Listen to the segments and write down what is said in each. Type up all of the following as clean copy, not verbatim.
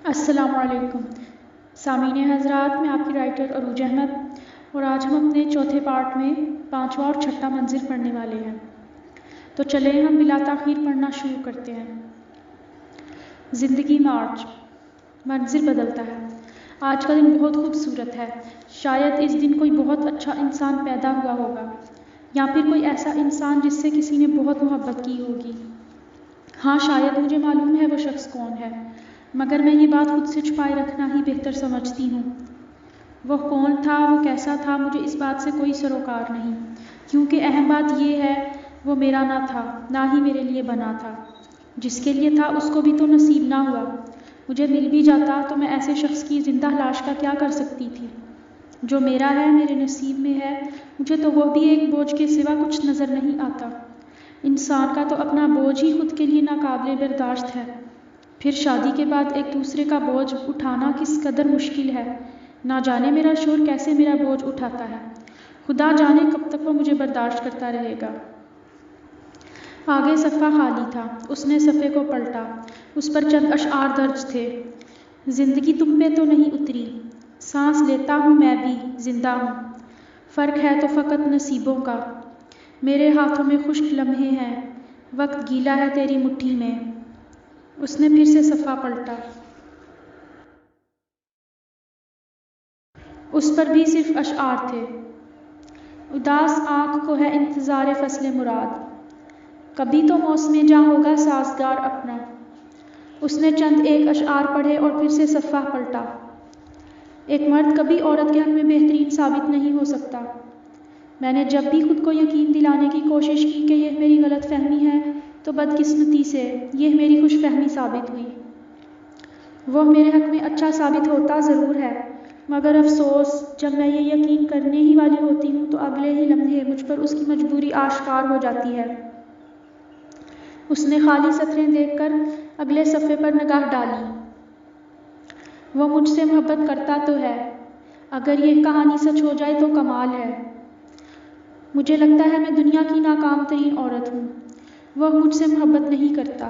السلام علیکم سامعین حضرات، میں آپ کی رائٹر عروج احمد، اور آج ہم اپنے چوتھے پارٹ میں پانچواں اور چھٹا منظر پڑھنے والے ہیں۔ تو چلیں ہم بلا تاخیر پڑھنا شروع کرتے ہیں۔ زندگی مارچ، منظر بدلتا ہے۔ آج کا دن بہت خوبصورت ہے۔ شاید اس دن کوئی بہت اچھا انسان پیدا ہوا ہوگا، یا پھر کوئی ایسا انسان جس سے کسی نے بہت محبت کی ہوگی۔ ہاں، شاید مجھے معلوم ہے وہ شخص کون ہے، مگر میں یہ بات خود سے چھپائے رکھنا ہی بہتر سمجھتی ہوں۔ وہ کون تھا، وہ کیسا تھا، مجھے اس بات سے کوئی سروکار نہیں، کیونکہ اہم بات یہ ہے وہ میرا نہ تھا، نہ ہی میرے لیے بنا تھا۔ جس کے لیے تھا اس کو بھی تو نصیب نہ ہوا۔ مجھے مل بھی جاتا تو میں ایسے شخص کی زندہ لاش کا کیا کر سکتی تھی؟ جو میرا ہے، میرے نصیب میں ہے، مجھے تو وہ بھی ایک بوجھ کے سوا کچھ نظر نہیں آتا۔ انسان کا تو اپنا بوجھ ہی خود کے لیے ناقابل برداشت ہے، پھر شادی کے بعد ایک دوسرے کا بوجھ اٹھانا کس قدر مشکل ہے۔ نہ جانے میرا شوہر کیسے میرا بوجھ اٹھاتا ہے، خدا جانے کب تک وہ مجھے برداشت کرتا رہے گا۔ آگے صفحہ خالی تھا۔ اس نے صفحے کو پلٹا، اس پر چند اشعار درج تھے۔ زندگی تم پہ تو نہیں اتری، سانس لیتا ہوں میں بھی، زندہ ہوں، فرق ہے تو فقط نصیبوں کا۔ میرے ہاتھوں میں خشک لمحے ہیں، وقت گیلا ہے تیری مٹھی میں۔ اس نے پھر سے صفحہ پلٹا، اس پر بھی صرف اشعار تھے۔ اداس آنکھ کو ہے انتظار فصل مراد، کبھی تو موسم جاں ہوگا سازگار اپنا۔ اس نے چند ایک اشعار پڑھے اور پھر سے صفحہ پلٹا۔ ایک مرد کبھی عورت کے حق میں بہترین ثابت نہیں ہو سکتا۔ میں نے جب بھی خود کو یقین دلانے کی کوشش کی کہ یہ میری غلط فہمی ہے، تو بدقسمتی سے یہ میری خوش فہمی ثابت ہوئی۔ وہ میرے حق میں اچھا ثابت ہوتا ضرور ہے، مگر افسوس جب میں یہ یقین کرنے ہی والی ہوتی ہوں تو اگلے ہی لمحے مجھ پر اس کی مجبوری آشکار ہو جاتی ہے۔ اس نے خالی سطریں دیکھ کر اگلے صفحے پر نگاہ ڈالی۔ وہ مجھ سے محبت کرتا تو ہے، اگر یہ کہانی سچ ہو جائے تو کمال ہے۔ مجھے لگتا ہے میں دنیا کی ناکام ترین عورت ہوں۔ وہ مجھ سے محبت نہیں کرتا،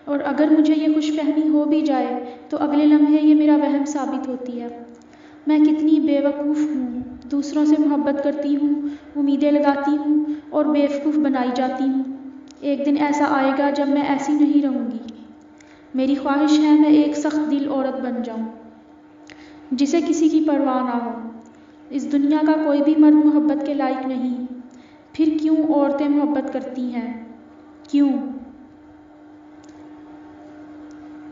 اور اگر مجھے یہ خوش فہمی ہو بھی جائے تو اگلے لمحے یہ میرا وہم ثابت ہوتی ہے۔ میں کتنی بے وقوف ہوں، دوسروں سے محبت کرتی ہوں، امیدیں لگاتی ہوں اور بے وقوف بنائی جاتی ہوں۔ ایک دن ایسا آئے گا جب میں ایسی نہیں رہوں گی۔ میری خواہش ہے میں ایک سخت دل عورت بن جاؤں، جسے کسی کی پرواہ نہ ہو۔ اس دنیا کا کوئی بھی مرد محبت کے لائق نہیں، پھر کیوں عورتیں محبت کرتی ہیں؟ کیوں؟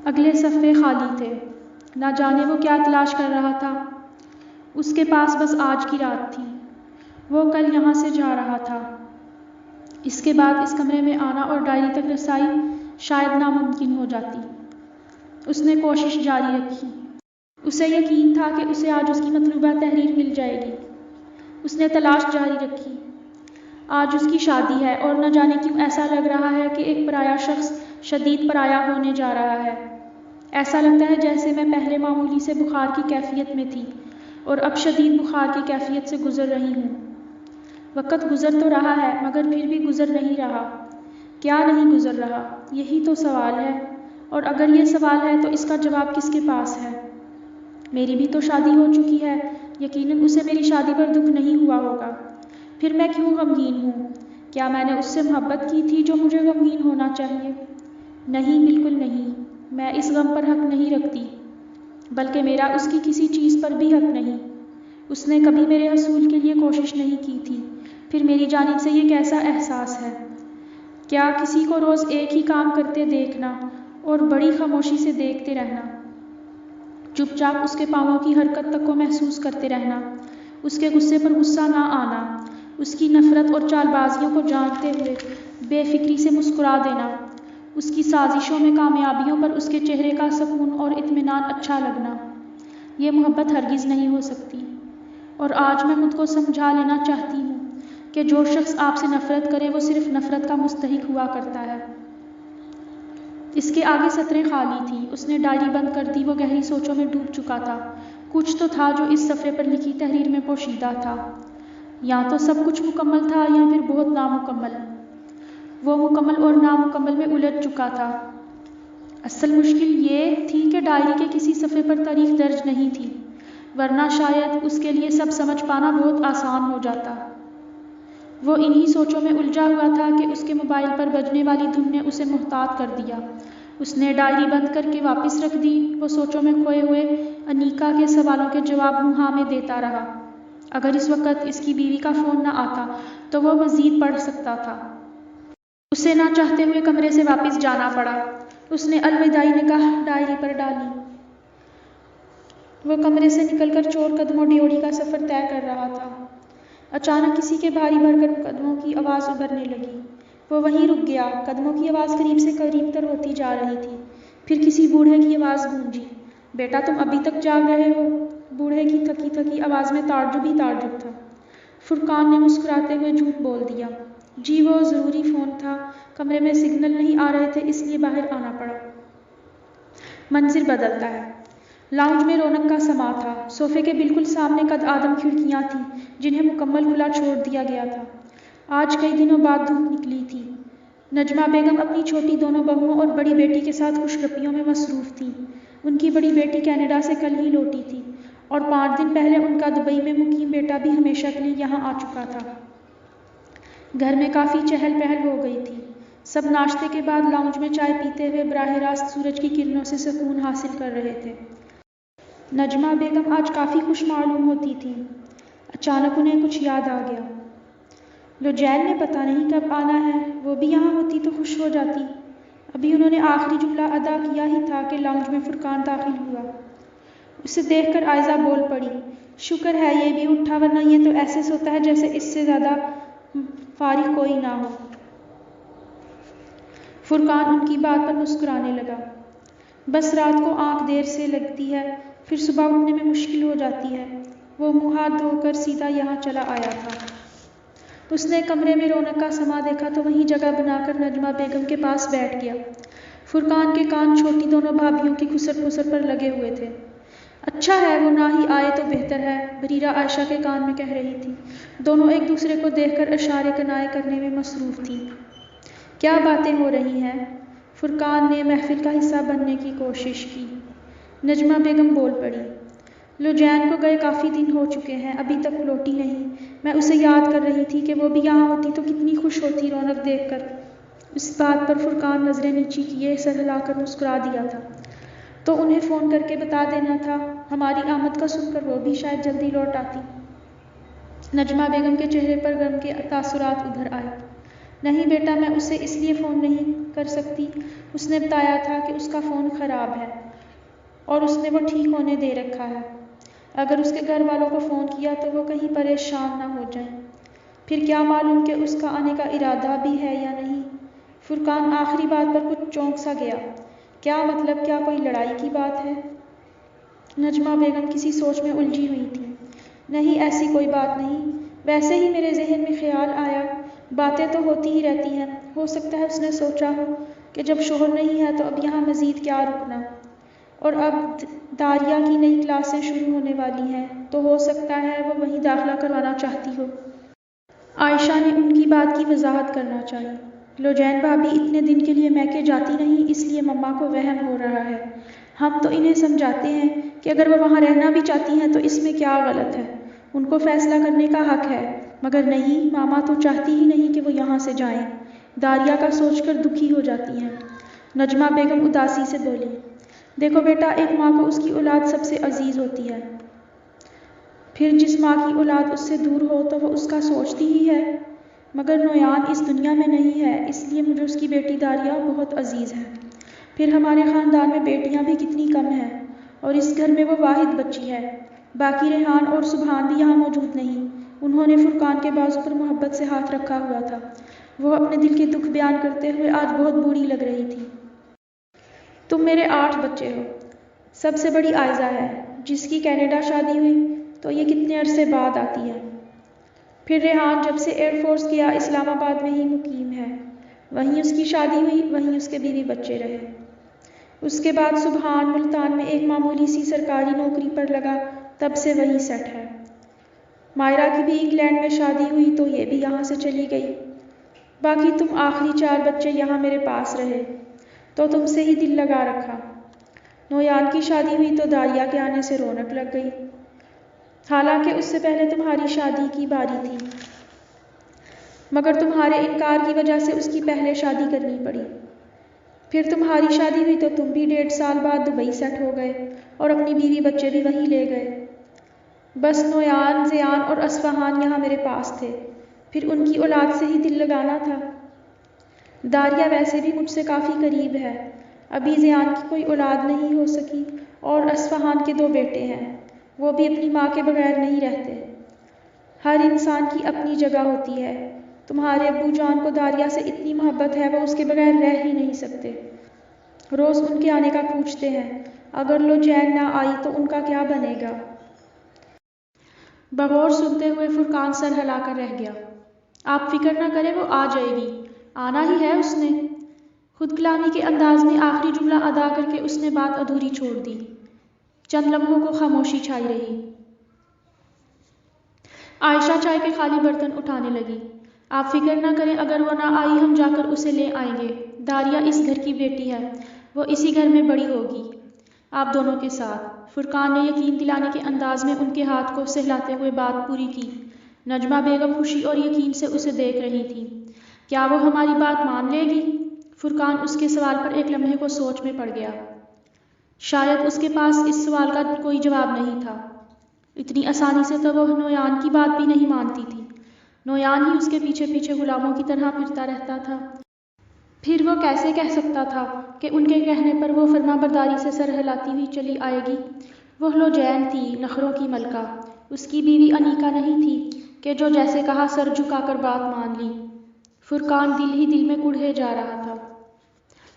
اگلے صفحے خالی تھے۔ نہ جانے وہ کیا تلاش کر رہا تھا۔ اس کے پاس بس آج کی رات تھی، وہ کل یہاں سے جا رہا تھا۔ اس کے بعد اس کمرے میں آنا اور ڈائری تک رسائی شاید ناممکن ہو جاتی۔ اس نے کوشش جاری رکھی۔ اسے یقین تھا کہ اسے آج اس کی مطلوبہ تحریر مل جائے گی۔ اس نے تلاش جاری رکھی۔ آج اس کی شادی ہے، اور نہ جانے کیوں ایسا لگ رہا ہے کہ ایک پرایا شخص شدید پرایا ہونے جا رہا ہے۔ ایسا لگتا ہے جیسے میں پہلے معمولی سے بخار کی کیفیت میں تھی اور اب شدید بخار کی کیفیت سے گزر رہی ہوں۔ وقت گزر تو رہا ہے، مگر پھر بھی گزر نہیں رہا۔ کیا نہیں گزر رہا؟ یہی تو سوال ہے، اور اگر یہ سوال ہے تو اس کا جواب کس کے پاس ہے؟ میری بھی تو شادی ہو چکی ہے، یقیناً اسے میری شادی پر دکھ نہیں ہوا ہوگا۔ پھر میں کیوں غمگین ہوں؟ کیا میں نے اس سے محبت کی تھی جو مجھے غمگین ہونا چاہیے؟ نہیں، بالکل نہیں۔ میں اس غم پر حق نہیں رکھتی، بلکہ میرا اس کی کسی چیز پر بھی حق نہیں۔ اس نے کبھی میرے حصول کے لیے کوشش نہیں کی تھی، پھر میری جانب سے یہ کیسا احساس ہے؟ کیا کسی کو روز ایک ہی کام کرتے دیکھنا اور بڑی خاموشی سے دیکھتے رہنا، چپ چاپ اس کے پاؤں کی حرکت تک کو محسوس کرتے رہنا، اس کے غصے پر غصہ نہ آنا، اس کی نفرت اور چال بازیوں کو جانتے ہوئے بے فکری سے مسکرا دینا، اس کی سازشوں میں کامیابیوں پر اس کے چہرے کا سکون اور اطمینان اچھا لگنا، یہ محبت ہرگز نہیں ہو سکتی۔ اور آج میں خود کو سمجھا لینا چاہتی ہوں کہ جو شخص آپ سے نفرت کرے وہ صرف نفرت کا مستحق ہوا کرتا ہے۔ اس کے آگے سطریں خالی تھیں۔ اس نے ڈائری بند کر دی۔ وہ گہری سوچوں میں ڈوب چکا تھا۔ کچھ تو تھا جو اس صفحے پر لکھی تحریر میں پوشیدہ تھا، یا تو سب کچھ مکمل تھا یا پھر بہت نامکمل۔ وہ مکمل اور نامکمل میں الجھ چکا تھا۔ اصل مشکل یہ تھی کہ ڈائری کے کسی صفحے پر تاریخ درج نہیں تھی، ورنہ شاید اس کے لیے سب سمجھ پانا بہت آسان ہو جاتا۔ وہ انہی سوچوں میں الجھا ہوا تھا کہ اس کے موبائل پر بجنے والی دھن نے اسے محتاط کر دیا۔ اس نے ڈائری بند کر کے واپس رکھ دی۔ وہ سوچوں میں کھوئے ہوئے انیکا کے سوالوں کے جواب ہاں میں دیتا رہا۔ اگر اس وقت اس کی بیوی کا فون نہ آتا تو وہ مزید پڑھ سکتا تھا۔ اسے نہ چاہتے ہوئے کمرے سے واپس جانا پڑا۔ اس نے الوداعی نگاہ ڈائری پر ڈالی۔ وہ کمرے سے نکل کر چور قدموں ڈیوڑی کا سفر طے کر رہا تھا۔ اچانک کسی کے بھاری بھرکم قدموں کی آواز ابھرنے لگی۔ وہ وہیں رک گیا۔ قدموں کی آواز قریب سے قریب تر ہوتی جا رہی تھی۔ پھر کسی بوڑھے کی آواز گونجی، بیٹا تم ابھی تک جاگ رہے ہو؟ بوڑھے کی تھکی تھکی آواز میں تعجب ہی تعجب تھا۔ فرقان نے مسکراتے ہوئے جھوٹ بول دیا، جی وہ ضروری فون تھا، کمرے میں سگنل نہیں آ رہے تھے اس لیے باہر آنا پڑا۔ منظر بدلتا ہے۔ لاؤنج میں رونق کا سماں تھا۔ صوفے کے بالکل سامنے قد آدم کھڑکیاں تھیں جنہیں مکمل کھلا چھوڑ دیا گیا تھا۔ آج کئی دنوں بعد دھوپ نکلی تھی۔ نجمہ بیگم اپنی چھوٹی دونوں بہوؤں اور بڑی بیٹی کے ساتھ خوش گپیوں میں مصروف تھیں۔ ان کی بڑی بیٹی کینیڈا سے کل ہی لوٹی تھی اور 5 دن پہلے ان کا دبئی میں مقیم بیٹا بھی ہمیشہ کے لیے یہاں آ چکا تھا۔ گھر میں کافی چہل پہل ہو گئی تھی۔ سب ناشتے کے بعد لاؤنج میں چائے پیتے ہوئے براہ راست سورج کی کرنوں سے سکون حاصل کر رہے تھے۔ نجمہ بیگم آج کافی خوش معلوم ہوتی تھیں۔ اچانک انہیں کچھ یاد آ گیا۔ لوجین نے پتہ نہیں کب آنا ہے، وہ بھی یہاں ہوتی تو خوش ہو جاتی۔ ابھی انہوں نے آخری جملہ ادا کیا ہی تھا کہ لاؤنج میں فرقان داخل ہوا۔ اسے دیکھ کر عائزہ بول پڑی، شکر ہے یہ بھی اٹھا ورنہ یہ تو ایسے سوتا ہے جیسے اس سے زیادہ فارغ کوئی نہ ہو۔ فرقان ان کی بات پر مسکرانے لگا، بس رات کو آنکھ دیر سے لگتی ہے، پھر صبح اٹھنے میں مشکل ہو جاتی ہے۔ وہ منہ ہاتھ دھو کر سیدھا یہاں چلا آیا تھا۔ اس نے کمرے میں رونق کا سماں دیکھا تو وہیں جگہ بنا کر نجمہ بیگم کے پاس بیٹھ گیا۔ فرقان کے کان چھوٹی دونوں بھابھیوں کی کھسر پھسر پر لگے ہوئے تھے۔ اچھا ہے وہ نہ ہی آئے تو بہتر ہے، بریرہ عائشہ کے کان میں کہہ رہی تھی۔ دونوں ایک دوسرے کو دیکھ کر اشارے کنائے کرنے میں مصروف تھیں۔ کیا باتیں ہو رہی ہیں؟ فرقان نے محفل کا حصہ بننے کی کوشش کی۔ نجمہ بیگم بول پڑی، لوجین کو گئے کافی دن ہو چکے ہیں، ابھی تک لوٹی نہیں۔ میں اسے یاد کر رہی تھی کہ وہ بھی یہاں ہوتی تو کتنی خوش ہوتی رونق دیکھ کر۔ اس بات پر فرقان نظریں نیچی کیے سر ہلا کر مسکرا دیا تھا، تو انہیں فون کر کے بتا دینا تھا، ہماری آمد کا سن کر وہ بھی شاید جلدی لوٹ آتی۔ نجمہ بیگم کے چہرے پر غم کے تاثرات ابھر آئے۔ نہیں بیٹا میں اسے اس لیے فون نہیں کر سکتی، اس نے بتایا تھا کہ اس کا فون خراب ہے اور اس نے وہ ٹھیک ہونے دے رکھا ہے۔ اگر اس کے گھر والوں کو فون کیا تو وہ کہیں پریشان نہ ہو جائیں، پھر کیا معلوم کہ اس کا آنے کا ارادہ بھی ہے یا نہیں۔ فرقان آخری بات پر کچھ چونک سا گیا، کیا مطلب، کیا کوئی لڑائی کی بات ہے؟ نجمہ بیگم کسی سوچ میں الجھی ہوئی تھی۔ نہیں ایسی کوئی بات نہیں، ویسے ہی میرے ذہن میں خیال آیا، باتیں تو ہوتی ہی رہتی ہیں، ہو سکتا ہے اس نے سوچا ہو کہ جب شوہر نہیں ہے تو اب یہاں مزید کیا رکنا، اور اب داریہ کی نئی کلاسیں شروع ہونے والی ہیں تو ہو سکتا ہے وہ وہیں داخلہ کروانا چاہتی ہو۔ عائشہ نے ان کی بات کی وضاحت کرنا چاہی، لوجین بھابھی اتنے دن کے لیے میکے جاتی نہیں اس لیے مما کو وہم ہو رہا ہے، ہم تو انہیں سمجھاتے ہیں کہ اگر وہ وہاں رہنا بھی چاہتی ہیں تو اس میں کیا غلط ہے، ان کو فیصلہ کرنے کا حق ہے، مگر نہیں ماما تو چاہتی ہی نہیں کہ وہ یہاں سے جائیں، داریہ کا سوچ کر دکھی ہو جاتی ہیں۔ نجمہ بیگم اداسی سے بولی، دیکھو بیٹا ایک ماں کو اس کی اولاد سب سے عزیز ہوتی ہے، پھر جس ماں کی اولاد اس سے دور ہو تو وہ اس کا سوچتی ہی ہے، مگر نویان اس دنیا میں نہیں ہے اس لیے مجھے اس کی بیٹی داریہ بہت عزیز ہے، پھر ہمارے خاندان میں بیٹیاں بھی کتنی کم ہیں اور اس گھر میں وہ واحد بچی ہے، باقی ریحان اور سبحان بھی یہاں موجود نہیں۔ انہوں نے فرقان کے بازو پر محبت سے ہاتھ رکھا ہوا تھا، وہ اپنے دل کے دکھ بیان کرتے ہوئے آج بہت بوڑھی لگ رہی تھی۔ تم میرے 8 بچے ہو، سب سے بڑی عائزہ ہے جس کی کینیڈا شادی ہوئی تو یہ کتنے عرصے بعد آتی ہے، پھر ریحان جب سے ایئر فورس گیا اسلام آباد میں ہی مقیم ہے، وہیں اس کی شادی ہوئی، وہیں اس کے بیوی بچے رہے، اس کے بعد سبحان ملتان میں ایک معمولی سی سرکاری نوکری پر لگا، تب سے وہیں سیٹ ہے، مائرہ کی بھی انگلینڈ میں شادی ہوئی تو یہ بھی یہاں سے چلی گئی، باقی تم آخری 4 بچے یہاں میرے پاس رہے، تو تم سے ہی دل لگا رکھا۔ نویان کی شادی ہوئی تو داریا کے آنے سے رونق لگ گئی، حالانکہ اس سے پہلے تمہاری شادی کی باری تھی، مگر تمہارے انکار کی وجہ سے اس کی پہلے شادی کرنی پڑی۔ پھر تمہاری شادی ہوئی تو تم بھی 1.5 سال بعد دبئی سیٹ ہو گئے اور اپنی بیوی بچے بھی وہیں لے گئے۔ بس نویان، زیان اور اصفہان یہاں میرے پاس تھے، پھر ان کی اولاد سے ہی دل لگانا تھا۔ داریا ویسے بھی مجھ سے کافی قریب ہے، ابھی زیان کی کوئی اولاد نہیں ہو سکی اور اصفہان کے 2 بیٹے ہیں، وہ بھی اپنی ماں کے بغیر نہیں رہتے۔ ہر انسان کی اپنی جگہ ہوتی ہے، تمہارے ابو جان کو داریا سے اتنی محبت ہے وہ اس کے بغیر رہ ہی نہیں سکتے، روز ان کے آنے کا پوچھتے ہیں، اگر لوجین نہ آئی تو ان کا کیا بنے گا؟ بغور سنتے ہوئے فرقان سر ہلا کر رہ گیا۔ آپ فکر نہ کریں، وہ آ جائے گی، آنا ہی ہے اس نے۔ خود کلامی کے انداز میں آخری جملہ ادا کر کے اس نے بات ادھوری چھوڑ دی۔ چند لمحوں کو خاموشی چھائی رہی۔ عائشہ چائے کے خالی برتن اٹھانے لگی۔ آپ فکر نہ کریں، اگر وہ نہ آئی ہم جا کر اسے لے آئیں گے۔ داریا اس گھر کی بیٹی ہے، وہ اسی گھر میں بڑی ہوگی، آپ دونوں کے ساتھ۔ فرقان نے یقین دلانے کے انداز میں ان کے ہاتھ کو سہلاتے ہوئے بات پوری کی۔ نجمہ بیگم خوشی اور یقین سے اسے دیکھ رہی تھی۔ کیا وہ ہماری بات مان لے گی؟ فرقان اس کے سوال پر ایک لمحے کو سوچ میں پڑ گیا۔ شاید اس کے پاس اس سوال کا کوئی جواب نہیں تھا۔ اتنی آسانی سے تو وہ نویان کی بات بھی نہیں مانتی تھی، نویان ہی اس کے پیچھے پیچھے غلاموں کی طرح پھرتا رہتا تھا۔ پھر وہ کیسے کہہ سکتا تھا کہ ان کے کہنے پر وہ فرما برداری سے سر ہلاتی ہوئی چلی آئے گی؟ وہ لوجین تھی، نخروں کی ملکہ، اس کی بیوی انیکا نہیں تھی کہ جو جیسے کہا سر جھکا کر بات مان لی۔ فرقان دل ہی دل میں کڑھے جا رہا تھا۔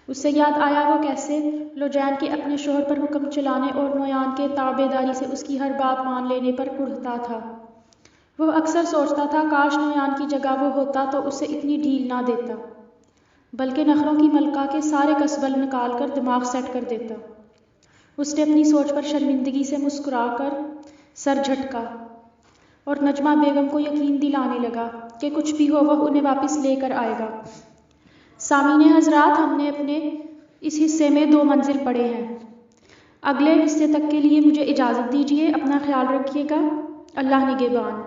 اسے یاد آیا وہ کیسے لوجین کے اپنے شوہر پر حکم چلانے اور نویان کے تابع داری سے اس کی ہر بات مان لینے پر کڑھتا تھا۔ وہ اکثر سوچتا تھا کاش نویان کی جگہ وہ ہوتا تو اسے اتنی ڈھیل نہ دیتا، بلکہ نخروں کی ملکہ کے سارے کسبل نکال کر دماغ سیٹ کر دیتا۔ اس نے اپنی سوچ پر شرمندگی سے مسکرا کر سر جھٹکا اور نجمہ بیگم کو یقین دلانے لگا کہ کچھ بھی ہو وہ انہیں واپس لے کر آئے گا۔ سامعین حضرات، ہم نے اپنے اس حصے میں 2 منزل پڑھے ہیں۔ اگلے حصے تک کے لیے مجھے اجازت دیجیے، اپنا خیال رکھیے گا، اللہ نگہبان۔